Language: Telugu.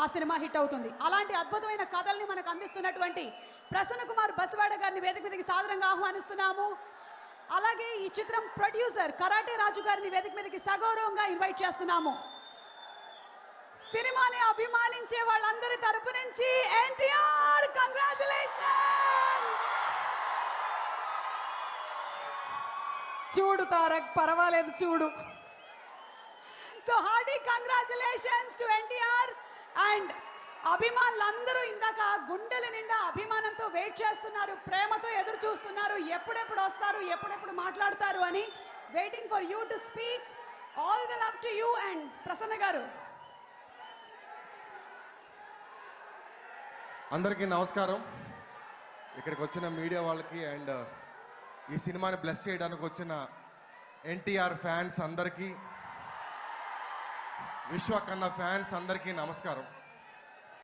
ఆ సినిమా హిట్ అవుతుంది. అలాంటి అద్భుతమైన కథల్ని మనకు అందిస్తున్నటువంటి ప్రసన్న కుమార్ బస్వాడ గారిని వేదిక మీదకి సాదరంగా ఆహ్వానిస్తున్నాము. అలాగే ఈ చిత్రం ప్రొడ్యూసర్ కరాటే రాజు గారిని వేదిక మీదకి సగౌరవంగా ఇన్వైట్ చేస్తున్నాము. సినిమాని అభిమానించే వాళ్ళందరి తరపు నుంచి ఎన్టీఆర్ కంగ్రాచులేషన్. చూడు తారక్, పర్వాలేదు చూడు. So hearty congratulations to NTR. And అభిమానులందరూ ఇందాక గుండెల నిండా అభిమానంతో వెయిట్ చేస్తున్నారు, ప్రేమతో ఎదురు చూస్తున్నారు, ఎప్పుడెప్పుడు వస్తారు, ఎప్పుడెప్పుడు మాట్లాడతారు అని. Waiting for you to speak. All the love to you. And Prasanna గారు. అందరికీ నమస్కారం. ఇక్కడికి వచ్చిన మీడియా వాళ్ళకి అండ్ ఈ సినిమాని బ్లెస్ చేయడానికి వచ్చిన ఎన్టీఆర్ ఫ్యాన్స్ అందరికీ, విశ్వకన్న ఫ్యాన్స్ అందరికీ నమస్కారం.